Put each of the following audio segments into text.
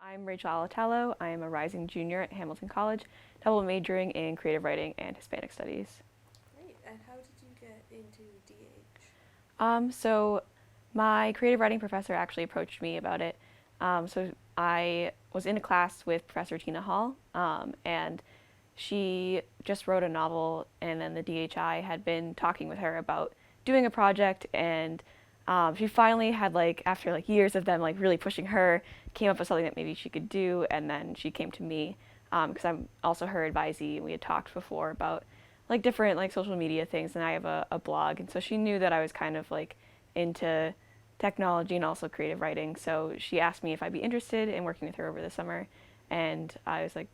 I'm Rachel Alatalo. I am a rising junior at Hamilton College, double majoring in creative writing and Hispanic studies. Great. And how did you get into DH? So my creative writing professor actually approached me about it. So I was in a class with Professor Tina Hall, and she just wrote a novel, and then the DHI had been talking with her about doing a project, and she finally had after years of them really pushing her, came up with something that maybe she could do, and then she came to me because I'm also her advisee, and we had talked before about different social media things, and I have a blog, and so she knew that I was kind of into technology and also creative writing. So she asked me if I'd be interested in working with her over the summer, and I was like,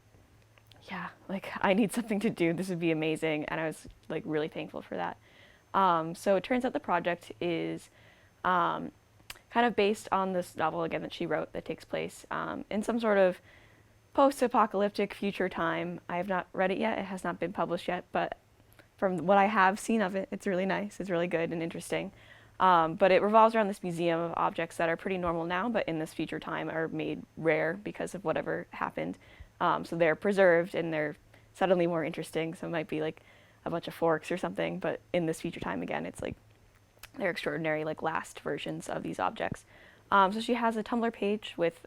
yeah, I need something to do. This would be amazing, and I was really thankful for that. So it turns out the project is um, kind of based on this novel again that she wrote that takes place in some sort of post-apocalyptic future time. I have not read it yet. It has not been published yet, but from what I have seen of it, it's really nice. It's really good and interesting. But it revolves around this museum of objects that are pretty normal now, but in this future time are made rare because of whatever happened. So they're preserved and they're suddenly more interesting. So it might be a bunch of forks or something, but in this future time again, it's they're extraordinary, last versions of these objects. So she has a Tumblr page with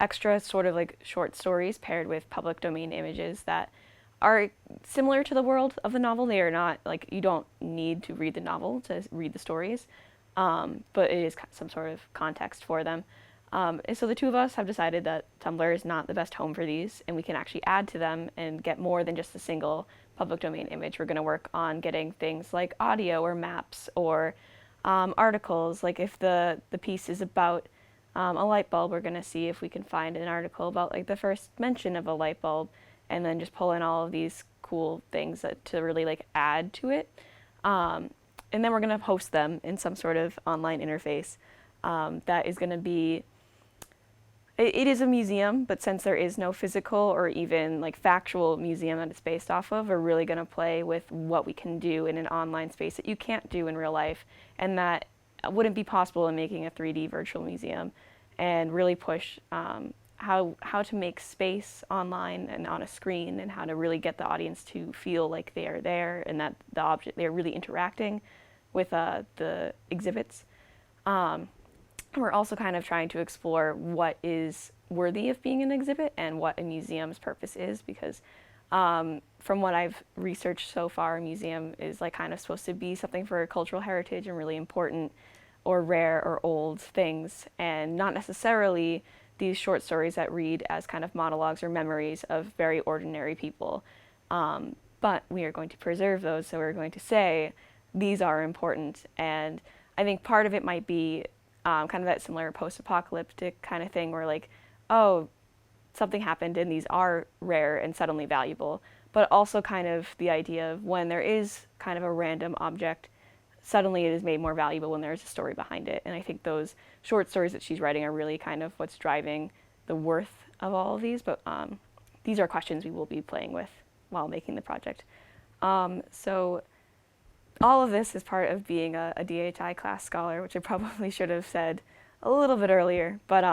extra sort of short stories paired with public domain images that are similar to the world of the novel. They are not you don't need to read the novel to read the stories, but it is some sort of context for them. And so the two of us have decided that Tumblr is not the best home for these, and we can actually add to them and get more than just a single public domain image. We're going to work on getting things like audio or maps or articles. Like if the piece is about a light bulb, we're going to see if we can find an article about the first mention of a light bulb, and then just pull in all of these cool things to really add to it. And then we're going to host them in some sort of online interface that is going to be it is a museum, but since there is no physical or even factual museum that it's based off of, we're really going to play with what we can do in an online space that you can't do in real life, and that wouldn't be possible in making a 3D virtual museum, and really push how to make space online and on a screen, and how to really get the audience to feel like they are there and that the object they're really interacting with the exhibits. We're also kind of trying to explore what is worthy of being an exhibit and what a museum's purpose is, because from what I've researched so far, a museum is kind of supposed to be something for cultural heritage and really important or rare or old things, and not necessarily these short stories that read as kind of monologues or memories of very ordinary people. But we are going to preserve those, so we're going to say these are important. And I think part of it might be kind of that similar post-apocalyptic kind of thing where oh, something happened and these are rare and suddenly valuable, but also kind of the idea of when there is kind of a random object, suddenly it is made more valuable when there's a story behind it. And I think those short stories that she's writing are really kind of what's driving the worth of all of these, but these are questions we will be playing with while making the project. So all of this is part of being a DHI class scholar, which I probably should have said a little bit earlier. But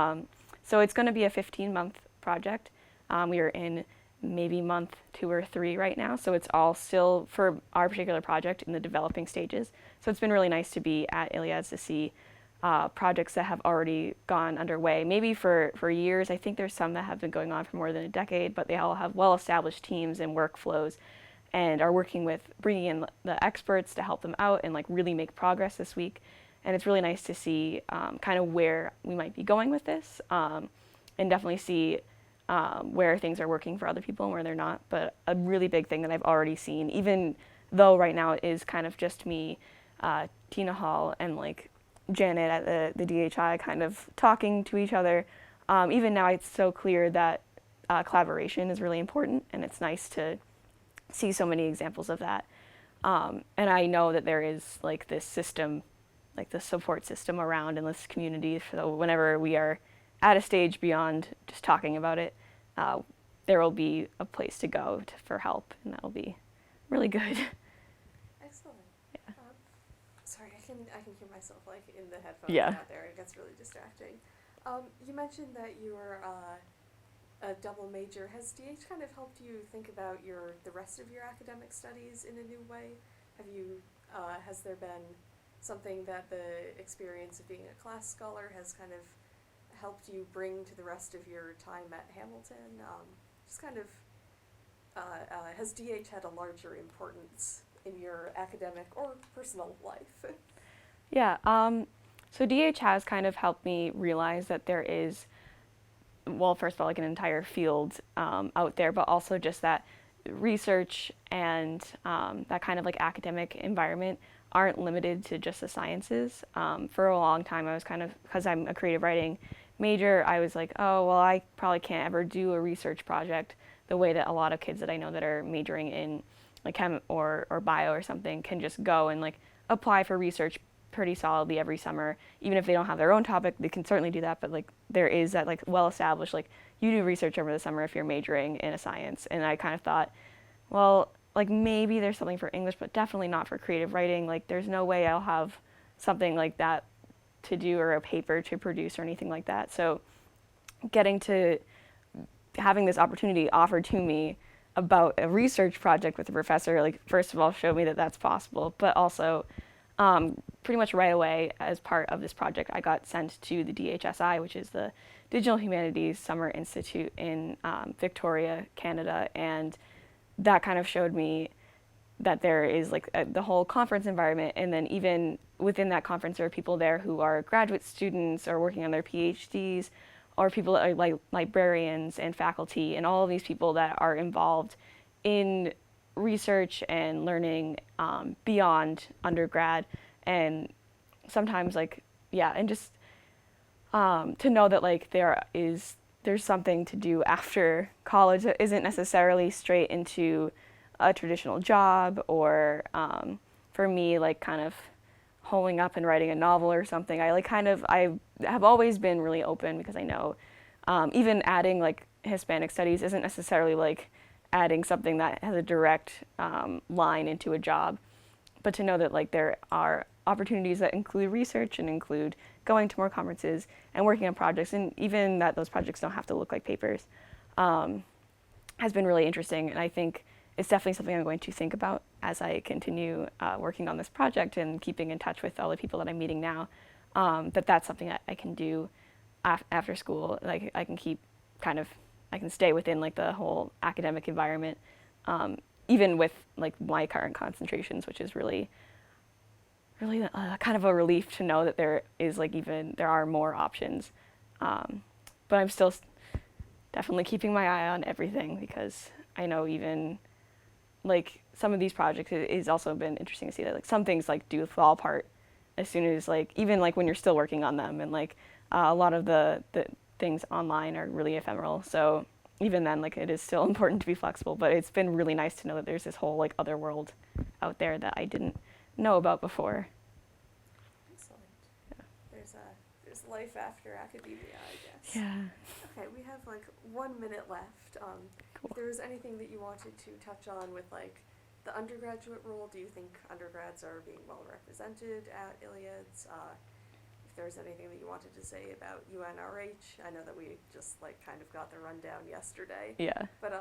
so it's going to be a 15-month project. We are in maybe month 2 or 3 right now, so it's all still, for our particular project, in the developing stages. So it's been really nice to be at ILiADS to see projects that have already gone underway, maybe for years. I think there's some that have been going on for more than a decade, but they all have well-established teams and workflows, and are working with bringing in the experts to help them out and really make progress this week. And it's really nice to see kind of where we might be going with this, and definitely see where things are working for other people and where they're not. But a really big thing that I've already seen, even though right now it is kind of just me, Tina Hall, and Janet at the DHI kind of talking to each other, even now it's so clear that collaboration is really important, and it's nice to see so many examples of that. And I know that there is this system, the support system around in this community, so whenever we are at a stage beyond just talking about it, there will be a place to go for help, and that'll be really good. Excellent. Yeah. Sorry, I can hear myself in the headphones Yeah. out there. It gets really distracting. You mentioned that you were a double major. Has DH kind of helped you think about the rest of your academic studies in a new way? Has there been something that the experience of being a class scholar has kind of helped you bring to the rest of your time at Hamilton? Just kind of, has DH had a larger importance in your academic or personal life? Yeah, so DH has kind of helped me realize that there is, well, first of all, like an entire field out there, but also just that research and that kind of like academic environment aren't limited to just the sciences. For a long time, I was kind of, because I'm a creative writing major, I was like, oh, well, I probably can't ever do a research project the way that a lot of kids that I know that are majoring in like chem or bio or something can just go and like apply for research pretty solidly every summer. Even if they don't have their own topic, they can certainly do that. But like there is that like well established like you do research over the summer if you're majoring in a science. And I kind of thought, well, like maybe there's something for English, but definitely not for creative writing. Like there's no way I'll have something like that to do or a paper to produce or anything like that. So getting to having this opportunity offered to me about a research project with a professor, like first of all showed me that that's possible, but also pretty much right away as part of this project, I got sent to the DHSI, which is the Digital Humanities Summer Institute in Victoria, Canada, and that kind of showed me that there is like the whole conference environment, and then even within that conference, there are people there who are graduate students or working on their PhDs, or people that are like librarians and faculty, and all of these people that are involved in research and learning beyond undergrad, and sometimes like yeah, and just to know that like there's something to do after college that isn't necessarily straight into a traditional job or for me like kind of holding up and writing a novel or something. I have always been really open because I know even adding like Hispanic studies isn't necessarily like adding something that has a direct line into a job, but to know that like there are opportunities that include research and include going to more conferences and working on projects, and even that those projects don't have to look like papers, has been really interesting. And I think it's definitely something I'm going to think about as I continue working on this project and keeping in touch with all the people that I'm meeting now. That's something that I can do after school. Like I can keep kind of, I can stay within like the whole academic environment, even with like my current concentrations, which is really kind of a relief to know that there is like even there are more options. But I'm still definitely keeping my eye on everything because I know even like some of these projects it's also been interesting to see that like some things like do fall apart as soon as like even like when you're still working on them, and like a lot of the things online are really ephemeral, so even then like it is still important to be flexible. But it's been really nice to know that there's this whole like other world out there that I didn't know about before. Excellent. Yeah. There's life after academia, I guess. Yeah. Okay, we have like 1 minute left. Cool. If there was anything that you wanted to touch on with like the undergraduate role, do you think undergrads are being well represented at ILiADS? If there's anything that you wanted to say about UNRH, I know that we just like kind of got the rundown yesterday. Yeah. But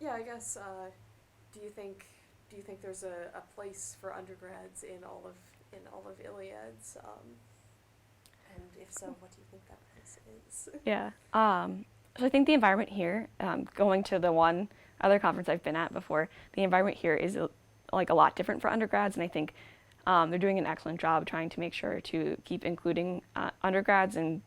yeah, I guess do you think there's a place for undergrads in all of ILiADS? And if so, what do you think that place is? Yeah. So I think the environment here, going to the one other conference I've been at before, the environment here is like a lot different for undergrads, and I think they're doing an excellent job trying to make sure to keep including undergrads and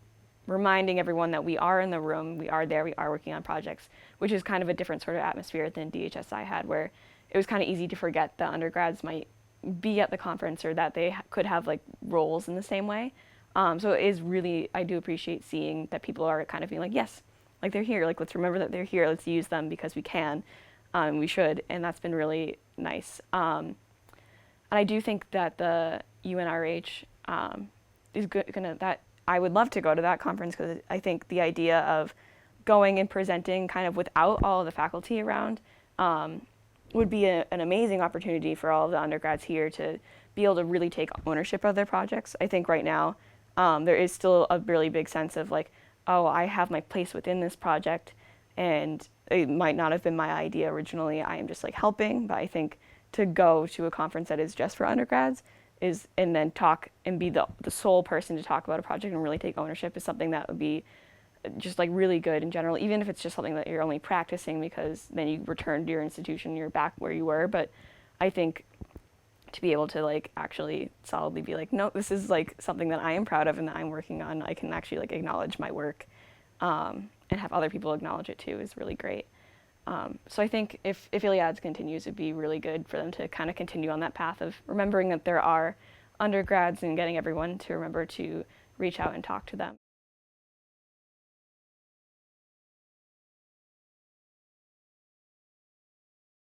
reminding everyone that we are in the room, we are there, we are working on projects, which is kind of a different sort of atmosphere than DHSI had, where it was kind of easy to forget that undergrads might be at the conference or that they could have like roles in the same way. So it is really, I do appreciate seeing that people are kind of being like, yes, like they're here, like let's remember that they're here, let's use them because we can, we should, and that's been really nice. And I do think that the UNRH is that I would love to go to that conference because I think the idea of going and presenting kind of without all of the faculty around would be an amazing opportunity for all of the undergrads here to be able to really take ownership of their projects. I think right now there is still a really big sense of like, oh, I have my place within this project, and it might not have been my idea originally. I am just like helping, but I think to go to a conference that is just for undergrads is and then talk and be the sole person to talk about a project and really take ownership is something that would be just like really good in general, even if it's just something that you're only practicing because then you return to your institution, you're back where you were. But I think to be able to like actually solidly be like, no, this is like something that I am proud of and that I'm working on. I can actually like acknowledge my work, and have other people acknowledge it too is really great. So I think if ILiADS continues, it'd be really good for them to kind of continue on that path of remembering that there are undergrads and getting everyone to remember to reach out and talk to them.